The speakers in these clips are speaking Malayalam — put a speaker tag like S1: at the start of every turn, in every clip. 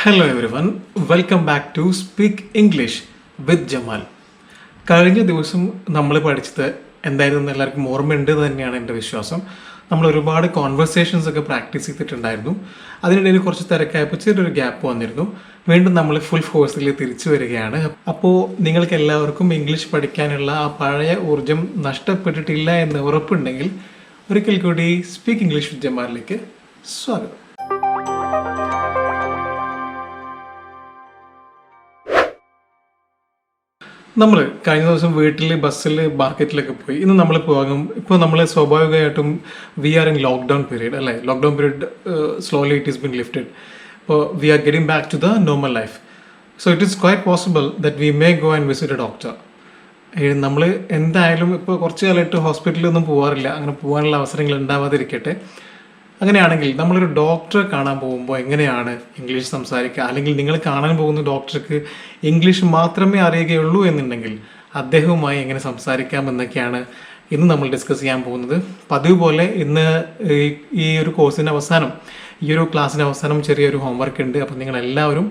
S1: Hello everyone, welcome back to speak English with Jamal. കഴിഞ്ഞ ദിവസം നമ്മൾ പഠിച്ചത് എന്തായിരുന്നു എല്ലാവർക്കും ഓർമ്മയുണ്ട് തന്നെയാണ് എൻ്റെ വിശ്വാസം. നമ്മൾ ഒരുപാട് കോൺവെർസേഷൻസ് ഒക്കെ പ്രാക്ടീസ് ചെയ്തിട്ടുണ്ടായിരുന്നു. അതിനിടയിൽ കുറച്ച് തിരക്കായപ്പോൾ ചെറിയൊരു ഗ്യാപ്പ് വന്നിരുന്നു. വീണ്ടും നമ്മൾ ഫുൾ ഫോഴ്സിൽ തിരിച്ചു വരികയാണ്. അപ്പോൾ നിങ്ങൾക്ക് എല്ലാവർക്കും ഇംഗ്ലീഷ് പഠിക്കാനുള്ള ആ പഴയ ഊർജം നഷ്ടപ്പെട്ടിട്ടില്ല എന്ന് ഉറപ്പുണ്ടെങ്കിൽ ഒരിക്കൽ കൂടി സ്പീക്ക് ഇംഗ്ലീഷ് വിത്ത് ജമാലിലേക്ക് സ്വാഗതം. നമ്മൾ കഴിഞ്ഞ ദിവസം വീട്ടിൽ ബസ്സിൽ മാർക്കറ്റിലൊക്കെ പോയി. ഇന്ന് നമ്മൾ പോകും. ഇപ്പോൾ നമ്മൾ സ്വാഭാവികമായിട്ടും we are in lockdown period അല്ലേ. Lockdown period slowly it is been lifted. ഇപ്പോൾ we are getting back to the normal life. So it is quite possible that we may go and visit a doctor. നമ്മൾ എന്തായാലും ഇപ്പോൾ കുറച്ച് കാലമായിട്ട് ഹോസ്പിറ്റലിലൊന്നും പോകാറില്ല. അങ്ങനെ പോകാനുള്ള അവസരങ്ങൾ ഉണ്ടാവാതിരിക്കട്ടെ. അങ്ങനെയാണെങ്കിൽ നമ്മളൊരു ഡോക്ടറെ കാണാൻ പോകുമ്പോൾ എങ്ങനെയാണ് ഇംഗ്ലീഷ് സംസാരിക്കുക, അല്ലെങ്കിൽ നിങ്ങൾ കാണാൻ പോകുന്ന ഡോക്ടർക്ക് ഇംഗ്ലീഷ് മാത്രമേ അറിയുകയുള്ളൂ എന്നുണ്ടെങ്കിൽ അദ്ദേഹവുമായി എങ്ങനെ സംസാരിക്കാം എന്നൊക്കെയാണ് ഇന്ന് നമ്മൾ ഡിസ്കസ് ചെയ്യാൻ പോകുന്നത്. പതിവ് പോലെ ഇന്ന് ഈ ഒരു കോഴ്സിൻ്റെ അവസാനം, ഈ ഒരു ക്ലാസ്സിൻ്റെ അവസാനം ചെറിയൊരു ഹോംവർക്ക് ഉണ്ട്. അപ്പം നിങ്ങളെല്ലാവരും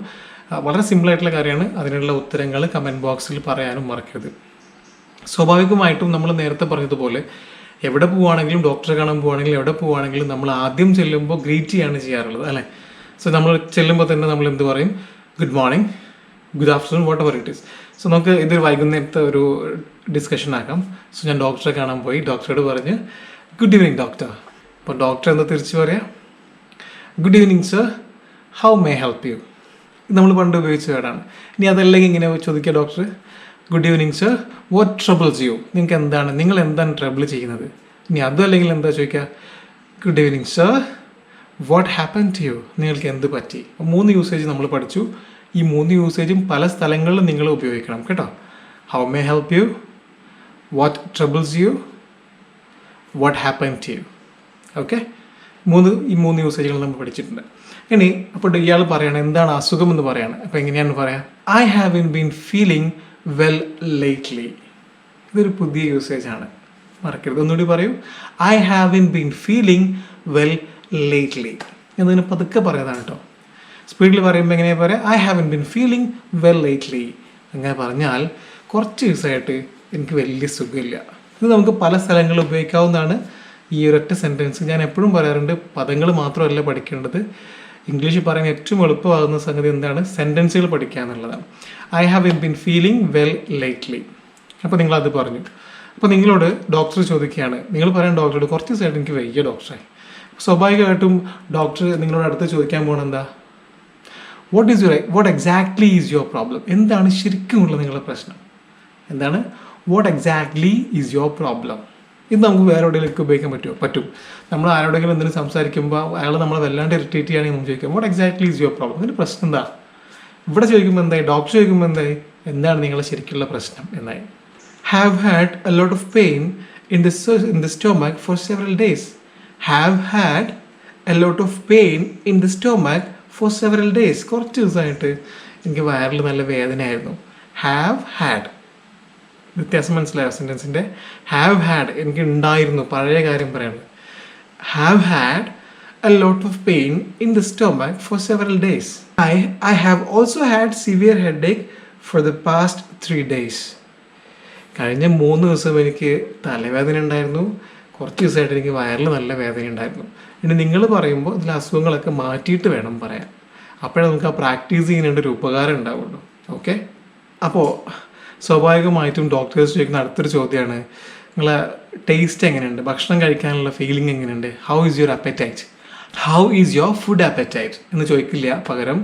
S1: വളരെ സിമ്പിളായിട്ടുള്ള കാര്യമാണ്. അതിനുള്ള ഉത്തരങ്ങൾ കമൻറ്റ് ബോക്സിൽ പറയാനും മറക്കരുത്. സ്വാഭാവികമായിട്ടും നമ്മൾ നേരത്തെ പറഞ്ഞതുപോലെ എവിടെ പോവുകയാണെങ്കിലും, ഡോക്ടറെ കാണാൻ പോവുകയാണെങ്കിലും, എവിടെ പോവുകയാണെങ്കിലും നമ്മൾ ആദ്യം ചെല്ലുമ്പോൾ ഗ്രീറ്റ് ചെയ്യാണ് ചെയ്യാറുള്ളത് അല്ലേ. സോ നമ്മൾ ചെല്ലുമ്പോൾ തന്നെ നമ്മൾ എന്ത് പറയും? Good morning, good afternoon, what ever it is. So നമുക്ക് ഇതൊരു വൈകുന്നേരത്തെ ഒരു ഡിസ്കഷൻ ആക്കാം. സോ ഞാൻ ഡോക്ടറെ കാണാൻ പോയി. ഡോക്ടറോട് പറഞ്ഞ് ഗുഡ് ഈവനിങ് ഡോക്ടർ. അപ്പോൾ ഡോക്ടർ എന്താ തിരിച്ച് പറയാം? Good evening sir, how may help you. നമ്മൾ പണ്ട് ഉപയോഗിച്ച വേർഡാണ്. ഇനി അതല്ലെങ്കിൽ ഇങ്ങനെ ചോദിക്കുക doctor, good evening sir, what troubles you. നിങ്ങൾ എന്താണ് ട്രബിൾ ചെയ്യുന്നത്? ഇനി അതും അല്ലെങ്കിൽ എന്താ ചോദിക്കുക? Good evening sir, what happen to you. നിങ്ങൾക്ക് എന്ത് പറ്റി? 3 യൂസേജ് നമ്മൾ പഠിച്ചു. ഈ 3 യൂസേജും പല സ്ഥലങ്ങളിലും നിങ്ങൾ ഉപയോഗിക്കണം കേട്ടോ. How may help you, what troubles you, what happen to you. Okay, ഈ 3 യൂസേജുകൾ നമ്മൾ പഠിച്ചിട്ടുണ്ട്. ഇനി അപ്പോൾ ഇയാൾ പറയണം എന്താണ് അസുഖം എന്ന് പറയാണ്. അപ്പോൾ എങ്ങനെയാണ് പറയാം? I have been feeling well lately. ഇതൊരു പുതിയ യൂസേജ് ആണ്, മറക്കരുത്. ഒന്നുകൂടി പറയൂ. I have been feeling well lately എന്നതിന് പതുക്കെ പറയുന്നതാണ് കേട്ടോ. സ്പീഡിൽ പറയുമ്പോൾ എങ്ങനെയാണ് പറയാം? I have been feeling well lately. അങ്ങനെ പറഞ്ഞാൽ കുറച്ച് ദിവസമായിട്ട് എനിക്ക് വലിയ സുഖമില്ല. ഇത് നമുക്ക് പല സ്ഥലങ്ങളിൽ ഉപയോഗിക്കാവുന്നതാണ്. ഈ ഒരൊറ്റ സെൻറ്റൻസ് ഞാൻ എപ്പോഴും പറയാറുണ്ട്, പദങ്ങൾ മാത്രമല്ല പഠിക്കേണ്ടത്. ഇംഗ്ലീഷ് പറയാൻ ഏറ്റവും എളുപ്പമാകുന്ന സംഗതി എന്താണ്? സെൻറ്റൻസുകൾ പഠിക്കുക എന്നുള്ളതാണ്. I have been feeling well lately. അപ്പോൾ നിങ്ങളത് പറഞ്ഞു. അപ്പോൾ നിങ്ങളോട് ഡോക്ടർ ചോദിക്കുകയാണ്, നിങ്ങൾ പറയാൻ ഡോക്ടറോട് കുറച്ച് ദിവസമായിട്ട് എനിക്ക് വയ്യ ഡോക്ടറെ. സ്വാഭാവികമായിട്ടും ഡോക്ടർ നിങ്ങളോട് അടുത്ത് ചോദിക്കാൻ പോകണം എന്താ? What exactly is your problem. എന്താണ് ശരിക്കുമുള്ള നിങ്ങളുടെ പ്രശ്നം? എന്താണ്? What exactly is your problem. ഇത് നമുക്ക് വേറെ എവിടെയെങ്കിലും ഉപയോഗിക്കാൻ പറ്റും. നമ്മൾ ആരോടെങ്കിലും എന്തെങ്കിലും സംസാരിക്കുമ്പോൾ അയാൾ നമ്മളെ വല്ലാണ്ട് ഇറിറ്റേറ്റ് ചെയ്യുകയാണെങ്കിൽ നമുക്ക് ചോദിക്കാം what exactly is your problem. ഇതിൻ്റെ പ്രശ്നം എന്താ? ഇവിടെ ചോദിക്കുമ്പോൾ എന്തായി? ഡോക്ടർ ചോദിക്കുമ്പോൾ എന്തായി? എന്താണ് നിങ്ങളുടെ ശരിക്കുള്ള പ്രശ്നം എന്നായി. Have had a lot of pain in the stomach four several days. Have had a lot of pain in the stomach four several days. കുറച്ച് ദിവസമായിട്ട് എനിക്ക് വയറിൽ നല്ല വേദനയായിരുന്നു. ഹാവ് ഹാഡ്, വ്യത്യാസം മനസ്സിലായോ സെൻറ്റൻസിൻ്റെ? ഹാവ് ഹാഡ് എനിക്ക് ഉണ്ടായിരുന്നു, പഴയ കാര്യം പറയുന്നത്. Have had a lot of pain in the stomach four several days. I have also had severe headache for the past 3 days. കഴിഞ്ഞ 3 ദിവസം എനിക്ക് തലവേദന ഉണ്ടായിരുന്നു. കുറച്ച് ദിവസമായിട്ട് എനിക്ക് വയറിൽ നല്ല വേദന ഉണ്ടായിരുന്നു. ഇനി നിങ്ങൾ പറയുമ്പോൾ ഇതിൽ അസുഖങ്ങളൊക്കെ മാറ്റിയിട്ട് വേണം പറയാൻ. അപ്പോഴേ നമുക്ക് ആ പ്രാക്ടീസ് ചെയ്യുന്നതിൻ്റെ ഒരു ഉപകാരം ഉണ്ടാവുള്ളൂ. ഓക്കെ, അപ്പോൾ സ്വാഭാവികമായിട്ടും ഡോക്ടേഴ്സ് ചോദിക്കുന്ന അടുത്തൊരു ചോദ്യമാണ്, നിങ്ങളെ ടേസ്റ്റ് എങ്ങനെയുണ്ട്, ഭക്ഷണം കഴിക്കാനുള്ള ഫീലിംഗ് എങ്ങനെയുണ്ട്? How is your apatite, how is your food apatite എന്ന് ചോദിക്കില്ല. പകരം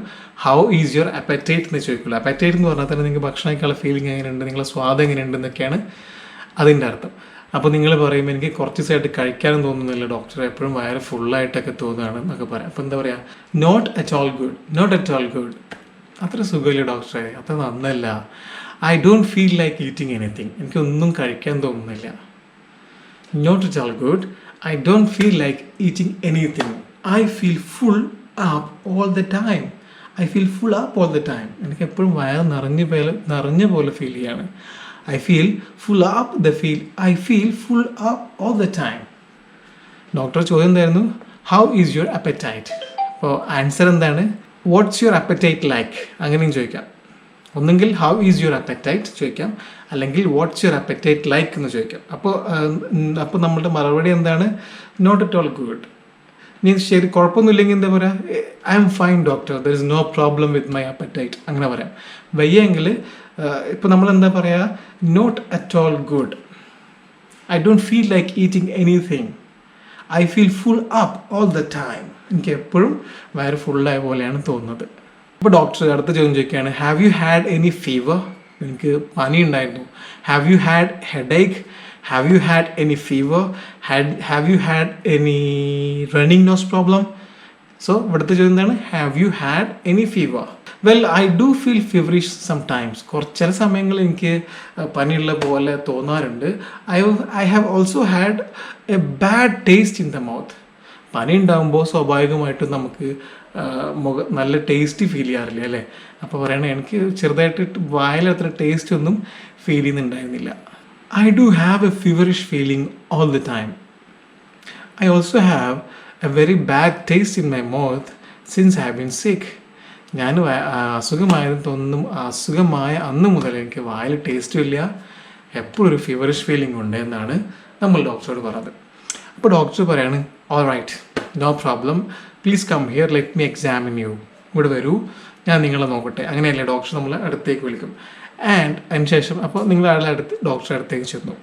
S1: ഹൗ ഈസ് യുവർ അപ്പറ്റൈറ്റ് എന്ന് ചോദിക്കില്ല. അപ്പറ്റൈറ്റ് എന്ന് പറഞ്ഞാൽ തന്നെ നിങ്ങൾക്ക് ഭക്ഷണം കഴിക്കാനുള്ള ഫീലിംഗ് എങ്ങനെയുണ്ട്, നിങ്ങളുടെ സ്വാദം എങ്ങനെയുണ്ട് എന്നൊക്കെയാണ് അതിൻ്റെ അർത്ഥം. അപ്പോൾ നിങ്ങൾ പറയുമ്പോൾ എനിക്ക് കുറച്ച് ദിവസമായിട്ട് കഴിക്കാനും തോന്നുന്നില്ല ഡോക്ടർ, എപ്പോഴും വയറ് ഫുള്ളായിട്ടൊക്കെ തോന്നുകയാണ് എന്നൊക്കെ പറയാം. അപ്പോൾ എന്താ പറയുക? Not at all good. അത്ര സുഖമില്ല ഡോക്ടറെ, അത്ര നന്നല്ല. I don't feel like eating anything. എനിക്കൊന്നും കഴിക്കാൻ തോന്നുന്നില്ല. Not at all good, I don't feel like eating anything. I feel full up all the time. എനിക്ക് എപ്പോഴും വയറ് നിറഞ്ഞ പോലെ ഫീൽ ചെയ്യാണ്. I feel full up all the time. Doctor ചോദ്യം എന്തായിരുന്നു? How is your appetite. അപ്പോൾ ആൻസർ എന്താണ്? വാട്ട്സ് യുവർ അപ്പറ്റൈറ്റ് ലൈക്ക് അങ്ങനെയും ചോദിക്കാം. ഒന്നെങ്കിൽ ഹൗ ഈസ് യുവർ അപ്പറ്റൈറ്റ് ചോദിക്കാം, അല്ലെങ്കിൽ വാട്ട്സ് യുവർ അപ്പറ്റൈറ്റ് ലൈക്ക് എന്ന് ചോദിക്കാം. അപ്പോൾ നമ്മളുടെ മറുപടി എന്താണ്? Not at all good. നീ ശരി കുഴപ്പമൊന്നുമില്ലെങ്കിൽ എന്താ പറയുക? I am fine doctor, there is no problem with my appetite അങ്ങനെ പറയാം. വയ്യെങ്കിൽ ഇപ്പോൾ നമ്മൾ എന്താ പറയുക? Not at all good, I don't feel like eating anything, I feel full up all the time. എനിക്ക് എപ്പോഴും വയറ് ഫുള്ളായ പോലെയാണ് തോന്നുന്നത്. അപ്പോൾ ഡോക്ടർ അടുത്ത ചോദ്യം ചോദിക്കുകയാണ്, have you had any fever? എനിക്ക് പനി ഉണ്ടായിരുന്നു. Have you had headache? Have you had any fever? Have you had any running nose problem? So ഇവിടുത്തെ ചോദ്യം എന്താണ്? Have you had any fever? Well, I do feel feverish sometimes. ചില സമയങ്ങളിൽ എനിക്ക് പനിയുള്ള പോലെ തോന്നാറുണ്ട്. I have also had a bad taste in the mouth. പനി ഉണ്ടാകുമ്പോൾ സ്വാഭാവികമായിട്ടും നമുക്ക് നല്ല ടേസ്റ്റ് ഫീൽ ചെയ്യാറില്ല അല്ലേ? അപ്പോൾ പറയണേ എനിക്ക് ചെറുതായിട്ട് വായിലത്ര ടേസ്റ്റ് ഒന്നും ഫീൽ ചെയ്യുന്നുണ്ടായിരുന്നില്ല. I do have a feverish feeling all the time. I also have a very bad taste in my mouth since I have been sick. ഞാൻ അസുഖമായ അന്ന് മുതൽ എനിക്ക് വായിൽ ടേസ്റ്റും ഇല്ല, എപ്പോഴും ഒരു ഫീവറിഷ് ഫീലിംഗ് ഉണ്ട് എന്നാണ് നമ്മൾ ഡോക്ടറോട് പറഞ്ഞത്. അപ്പോൾ ഡോക്ടർ പറയാണ്, all right, no problem, please come here, let me examine you. ഇവിടെ വരൂ, ഞാൻ നിങ്ങളെ നോക്കട്ടെ. അങ്ങനെയല്ലേ ഡോക്ടർ നമ്മളെ അടുത്തേക്ക് വിളിക്കും. അതിന് ശേഷം അപ്പോൾ നിങ്ങൾ ഡോക്ടറെ അടുത്തേക്ക് ചെന്നു.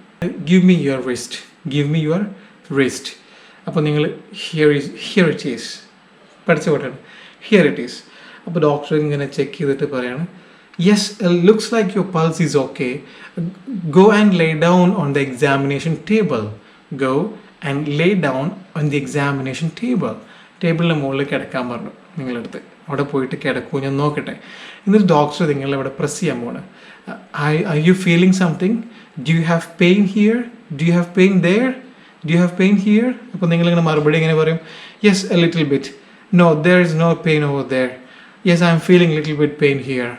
S1: Give me your wrist, give me your wrist. അപ്പോൾ നിങ്ങൾ ഹിയർ ഇറ്റ് ഈസ് പഠിച്ച പോട്ടാണ്, ഹിയർ ഇറ്റ് ഈസ്. അപ്പോൾ ഡോക്ടർ ഇങ്ങനെ ചെക്ക് ചെയ്തിട്ട് പറയാണ്, yes, looks like your pulse is okay, go and lay down on the examination table. Go and lay down on the examination table. ടേബിളിൻ്റെ മുകളിൽ കിടക്കാൻ പറഞ്ഞു നിങ്ങളടുത്ത്. അവിടെ പോയിട്ട് കിടക്കൂ, ഞാൻ നോക്കട്ടെ. എന്നിട്ട് ഡോക്ടർ നിങ്ങളവിടെ പ്രസ് ചെയ്യാൻ പോണ്. I you feeling something? Do you have pain here? Do you have pain there? Do you have pain here? അപ്പോൾ നിങ്ങളിങ്ങനെ മറുപടി ഇങ്ങനെ പറയും, yes, a little bit. No, there is no pain over there. Yes, I am feeling little bit pain here.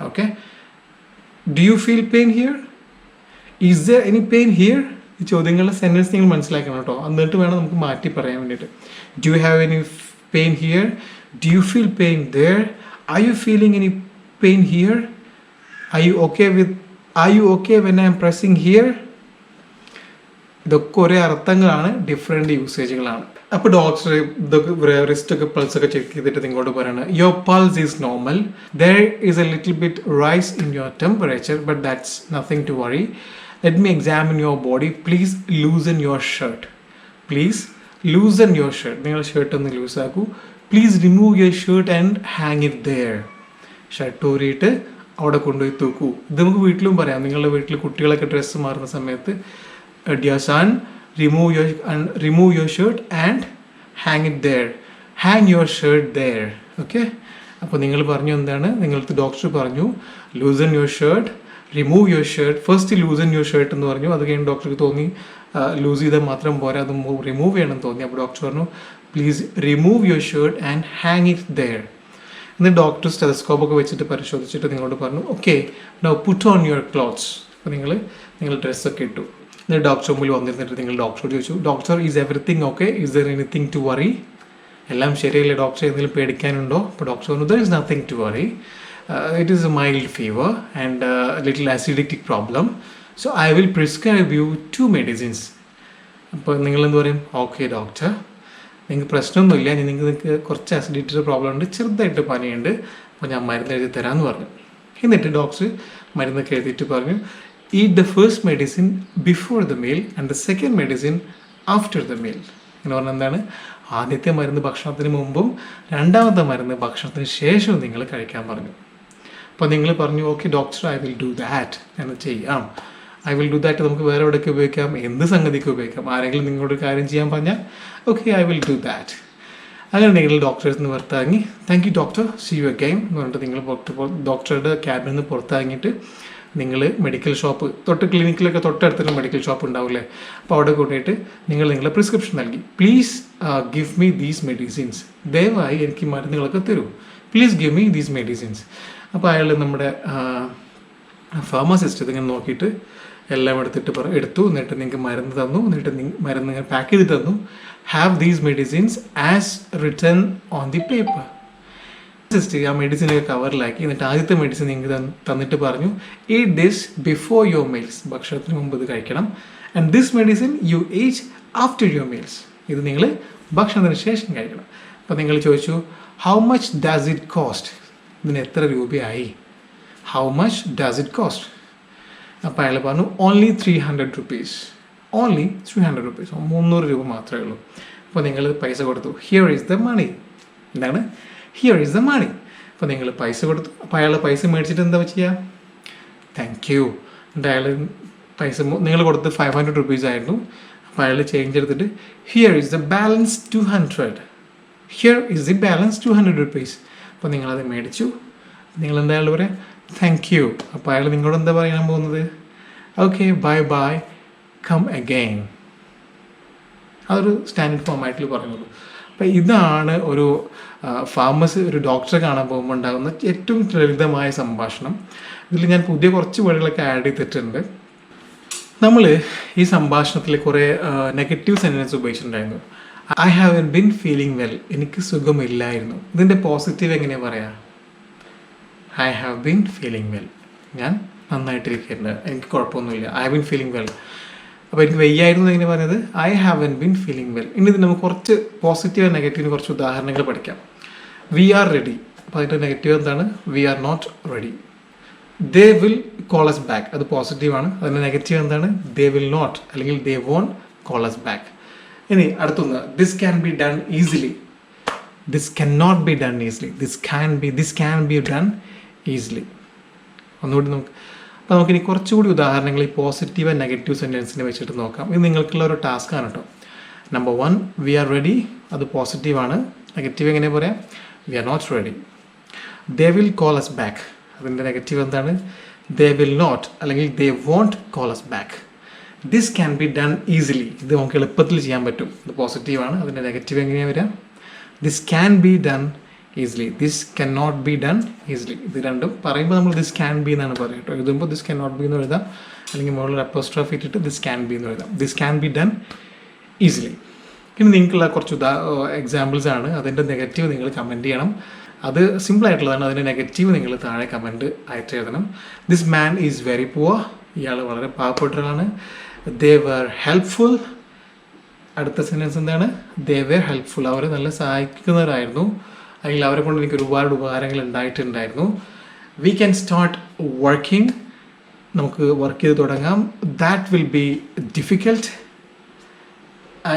S1: Okay, do you feel pain here? Is there any pain here? ഈ ചോദ്യങ്ങളുടെ സെൻറ്റൻസ് നിങ്ങൾ മനസ്സിലാക്കണം കേട്ടോ. എന്നിട്ട് വേണം നമുക്ക് മാറ്റി പറയാൻ വേണ്ടിയിട്ട്. Do you have any pain here? Do you feel pain there? Are you feeling any pain here? Are you okay when I am pressing here? ഇതൊക്കെ ഒരേ അർത്ഥങ്ങളാണ്, ഡിഫറെൻറ്റ് യൂസേജുകളാണ്. അപ്പോൾ ഡോക്ടർ ഇതൊക്കെ റിസ്റ്റൊക്കെ പൾസൊക്കെ ചെക്ക് ചെയ്തിട്ട് നിങ്ങളോട് പറയണം, your pulse is normal, there is a little bit rise in your temperature, but that's nothing to worry. Let me examine your body. Please loosen your shirt. Please loosen your shirt. നിങ്ങളുടെ ഷർട്ട് ഒന്ന് ലൂസ് ആക്കൂ. Please remove your shirt and hang it there. Shirt ഊരിയിട്ട് അവിടെ കൊണ്ടുപോയി തൂക്കൂ. ഇത് നമുക്ക് വീട്ടിലും പറയാം. നിങ്ങളുടെ വീട്ടിൽ കുട്ടികളൊക്കെ ഡ്രസ്സ് മാറുന്ന സമയത്ത്, dear son, remove your shirt and hang it there. Hang your shirt there. Okay? അപ്പോൾ നിങ്ങൾ പറഞ്ഞു എന്താണ്? നിങ്ങൾക്ക് ഡോക്ടർ പറഞ്ഞു loosen your shirt, remove your shirt. First loosen your shirt എന്ന് പറഞ്ഞു. അത് കഴിഞ്ഞ് ഡോക്ടർക്ക് തോന്നി ലൂസ് ചെയ്താൽ മാത്രം പോരാ, അത് റിമൂവ് ചെയ്യണമെന്ന് തോന്നി. അപ്പോൾ ഡോക്ടർ പറഞ്ഞു, please remove your shirt and hang it there. എന്നിട്ട് ഡോക്ടർ സ്റ്റെതസ്കോപ്പൊക്കെ വെച്ചിട്ട് പരിശോധിച്ചിട്ട് നിങ്ങളോട് പറഞ്ഞു, okay, now put on your clothes. അപ്പോൾ നിങ്ങൾ ഡ്രസ്സൊക്കെ ഇട്ടു. എന്നിട്ട് ഡോക്ടർ മുമ്പിൽ വന്നിരുന്നിട്ട് നിങ്ങൾ ഡോക്ടറോട് ചോദിച്ചു, doctor, is everything okay? Is there anything to worry? എല്ലാം ശരിയല്ലേ ഡോക്ടർ? എന്തെങ്കിലും പേടിക്കാനുണ്ടോ? അപ്പോൾ ഡോക്ടർ പറഞ്ഞു, there is nothing to worry. It is a mild fever and a little acidic problem. So I will prescribe you 2 medicines. അപ്പോൾ നിങ്ങളെന്ത് പറയും? ഓക്കെ ഡോക്ടർ, നിങ്ങൾക്ക് പ്രശ്നമൊന്നുമില്ല, നിങ്ങൾക്ക് കുറച്ച് അസിഡിറ്റിയുടെ പ്രോബ്ലം ഉണ്ട്, ചെറുതായിട്ട് പനിയുണ്ട്, അപ്പോൾ ഞാൻ മരുന്ന് എഴുതി തരാമെന്ന് പറഞ്ഞു. എന്നിട്ട് ഡോക്ടർ മരുന്നൊക്കെ എഴുതിയിട്ട് പറഞ്ഞു, eat the first medicine before the meal and the second medicine after the meal. എന്ന് പറഞ്ഞാൽ എന്താണ്? ആദ്യത്തെ മരുന്ന് ഭക്ഷണത്തിന് മുമ്പും രണ്ടാമത്തെ മരുന്ന് ഭക്ഷണത്തിന് ശേഷവും നിങ്ങൾ കഴിക്കാൻ പറഞ്ഞു. അപ്പോൾ നിങ്ങൾ പറഞ്ഞു, okay doctor, I will do that, എന്ന് ചെയ്യാം. ഐ വിൽ ഡു ദാറ്റ് നമുക്ക് വേറെ എവിടെയൊക്കെ ഉപയോഗിക്കാം, എന്ത് സംഗതിക്ക് ഉപയോഗിക്കാം. ആരെങ്കിലും നിങ്ങളോട് കാര്യം ചെയ്യാൻ പറഞ്ഞാൽ okay I will do that. അങ്ങനെ നിങ്ങൾ ഡോക്ടേഴ്സിൽ നിന്ന് പുറത്തിറങ്ങി, thank you doctor, see you again എന്ന് പറഞ്ഞിട്ട് നിങ്ങൾ ഡോക്ടറുടെ ക്യാബിനിൽ നിന്ന് പുറത്തിറങ്ങിയിട്ട് നിങ്ങൾ മെഡിക്കൽ ഷോപ്പ്, ക്ലിനിക്കിലൊക്കെ തൊട്ടടുത്തുള്ള മെഡിക്കൽ ഷോപ്പ് ഉണ്ടാവില്ലേ, അപ്പോൾ അവിടെ കൊണ്ടുപോയിട്ട് നിങ്ങളുടെ പ്രിസ്ക്രിപ്ഷൻ നൽകി. Please give me these medicines. ദയവായി എനിക്ക് മരുന്നുകളൊക്കെ തരൂ. Please give me these medicines. അപ്പോൾ അയാൾ നമ്മുടെ ഫാർമസിസ്റ്റ് ഇതിങ്ങനെ നോക്കിയിട്ട് എല്ലാം എടുത്തു. എന്നിട്ട് നിങ്ങൾക്ക് മരുന്ന് തന്നു. എന്നിട്ട് മരുന്ന് പാക്ക് ചെയ്ത് തന്നു. Have these medicines as written on the paper. Just ആ മെഡിസിനൊക്കെ കവറിലാക്കി എന്നിട്ട് ആദ്യത്തെ മെഡിസിൻ നിങ്ങൾക്ക് തന്നിട്ട് പറഞ്ഞു eat this before your meals, ഭക്ഷണത്തിന് മുമ്പ് ഇത് കഴിക്കണം. And this medicine you eat after your meals, ഇത് നിങ്ങൾ ഭക്ഷണത്തിന് ശേഷം കഴിക്കണം. അപ്പോൾ നിങ്ങൾ ചോദിച്ചു how much does it cost, ഇതിന് എത്ര രൂപയായി, how much does it cost. അപ്പോൾ അയാൾ പറഞ്ഞു ഓൺലി 300 rupees, ഓൺലി 300 rupees, 300 രൂപ മാത്രമേ ഉള്ളൂ. അപ്പോൾ നിങ്ങൾ പൈസ കൊടുത്തു. ഹിയർ ഈസ് ദ മണി, എന്താണ് ഹിയർ ഈസ് ദ മണി. അപ്പോൾ നിങ്ങൾ പൈസ കൊടുത്തു. അപ്പോൾ അയാൾ പൈസ മേടിച്ചിട്ട് എന്താ ചെയ്യുക, താങ്ക് യു. എന്നിട്ട് അയാൾ പൈസ നിങ്ങൾ കൊടുത്ത് 500 rupees ആയിരുന്നു. അപ്പോൾ അയാൾ ചേഞ്ച് എടുത്തിട്ട് here is the balance 200, here is the balance 200 rupees. അപ്പോൾ നിങ്ങളത് മേടിച്ചു. നിങ്ങൾ എന്താ അയാൾ പറയാം, താങ്ക് യു. അപ്പോൾ അയാൾ നിങ്ങളോട് എന്താ പറയാൻ പോകുന്നത്, okay bye bye come again. അതൊരു സ്റ്റാൻഡേർഡ് ഫോമാറ്റിൽ പറയുന്നത്. അപ്പോൾ ഇതാണ് ഒരു ഫാർമസി, ഒരു ഡോക്ടറെ കാണാൻ പോകുമ്പോൾ ഉണ്ടാകുന്ന ഏറ്റവും ലളിതമായ സംഭാഷണം. ഇതിൽ ഞാൻ പുതിയ കുറച്ച് വേർഡുകളൊക്കെ ആഡ് ചെയ്തിട്ടുണ്ട്. നമ്മൾ ഈ സംഭാഷണത്തിൽ കുറേ നെഗറ്റീവ് സെൻറ്റൻസ് ഉപയോഗിച്ചിട്ടുണ്ടായിരുന്നു. I have been feeling well, എനിക്ക് സുഖമില്ലായിരുന്നു. ഇതിൻ്റെ പോസിറ്റീവ് എങ്ങനെയാണ് പറയാം, I have been feeling well, ഞാൻ നന്നായിട്ടിരിക്കുന്നുണ്ട്, എനിക്ക് കുഴപ്പമൊന്നുമില്ല. I have been feeling well. അപ്പോൾ എനിക്ക് വയ്യായിരുന്നു എങ്ങനെ പറഞ്ഞത്, I have been feeling well. ഇനി ഇത് നമുക്ക് കുറച്ച് പോസിറ്റീവ് ആൻഡ് നെഗറ്റീവിന് കുറച്ച് ഉദാഹരണങ്ങൾ പഠിക്കാം. വി ആർ റെഡി, അപ്പോൾ അതിൻ്റെ നെഗറ്റീവ് എന്താണ്, we are not ready. They will call us back, അത് പോസിറ്റീവാണ്. അതിൻ്റെ നെഗറ്റീവ് എന്താണ്, ദേ വിൽ നോട്ട് അല്ലെങ്കിൽ they won't call us back. ഇനി അടുത്തൊന്ന്, this can be done easily, this can not be done easily, this can be done easily. ഒന്നുകൂടി അപ്പോൾ നമുക്കിനി കുറച്ചുകൂടി ഉദാഹരണങ്ങൾ ഈ പോസിറ്റീവ് ആൻഡ് നെഗറ്റീവ് സെൻറ്റൻസിനെ വെച്ചിട്ട് നോക്കാം. ഇത് നിങ്ങൾക്കുള്ള ഒരു ടാസ്ക്കാണ് കേട്ടോ. നമ്പർ 1, വി ആർ റെഡി, അത് പോസിറ്റീവാണ്. നെഗറ്റീവ് എങ്ങനെ പറയാം, we are not ready. They will call us back, അതിൻ്റെ നെഗറ്റീവ് എന്താണ്, ദേ വിൽ നോട്ട് അല്ലെങ്കിൽ they won't call us back. This can be done easily, ഇത് നമുക്ക് എളുപ്പത്തിൽ ചെയ്യാൻ പറ്റും, ഇത് പോസിറ്റീവാണ്. അതിൻ്റെ നെഗറ്റീവ് എങ്ങനെയാണ് വരിക, this can be done easily, this can not be done easily. ഇത് രണ്ടും പറയുമ്പോൾ നമ്മൾ ദിസ് ക്യാൻ ബി എന്നാണ് പറയുക കേട്ടോ. എഴുതുമ്പോൾ ദിസ് ക്യാൻ നോട്ട് ബി എന്ന് എഴുതാം, അല്ലെങ്കിൽ മുകളിൽ അപ്പോസ്ട്രോഫി ഇട്ടിട്ട് ദിസ് ക്യാൻ ബി എന്ന് എഴുതാം. This can be done easily. ഇനി നിങ്ങൾക്കുള്ള കുറച്ച് എക്സാമ്പിൾസ് ആണ്. അതിൻ്റെ നെഗറ്റീവ് നിങ്ങൾ കമൻറ്റ് ചെയ്യണം. അത് സിമ്പിളായിട്ടുള്ളതാണ്. അതിൻ്റെ നെഗറ്റീവ് നിങ്ങൾ താഴെ കമൻറ്റ് ആയിട്ട് എഴുതണം. This man is very poor, ഇയാൾ വളരെ പാവപ്പെട്ടവരാണ്. ദേ വർ ഹെൽപ്ഫുൾ, അടുത്ത സെൻറ്റൻസ് എന്താണ്, ദേ വർ ഹെൽപ്ഫുൾ, അവർ നല്ല സഹായിക്കുന്നവരായിരുന്നു, അല്ലെങ്കിൽ അവരെ കൊണ്ട് എനിക്ക് ഒരുപാട് ഉപകാരങ്ങൾ ഉണ്ടായിട്ടുണ്ടായിരുന്നു. വി ക്യാൻ സ്റ്റാർട്ട് വർക്കിംഗ്, നമുക്ക് വർക്ക് ചെയ്ത് തുടങ്ങാം. That will be difficult.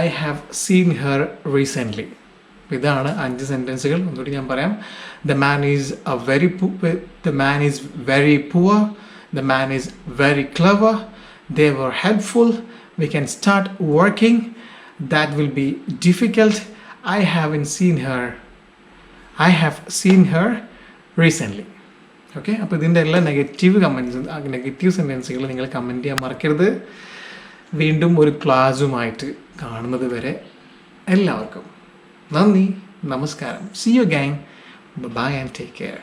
S1: I have seen her recently. ഇതാണ് 5 സെൻറ്റൻസുകൾ. ഒന്നുകൂടി ഞാൻ പറയാം. The man is very poor, the man is very clever, they were helpful, we can start working, that will be difficult, I have seen her recently. Okay, അപ്പോൾ ഇതിൻ്റെ എല്ലാ നെഗറ്റീവ് സെൻറ്റൻസുകൾ നിങ്ങൾ കമൻറ്റ് ചെയ്യാൻ മറക്കരുത്. വീണ്ടും ഒരു ക്ലാസ്സുമായിട്ട് കാണുന്നത് വരെ എല്ലാവർക്കും നന്ദി, നമസ്കാരം. See you again. Bye-bye and take care.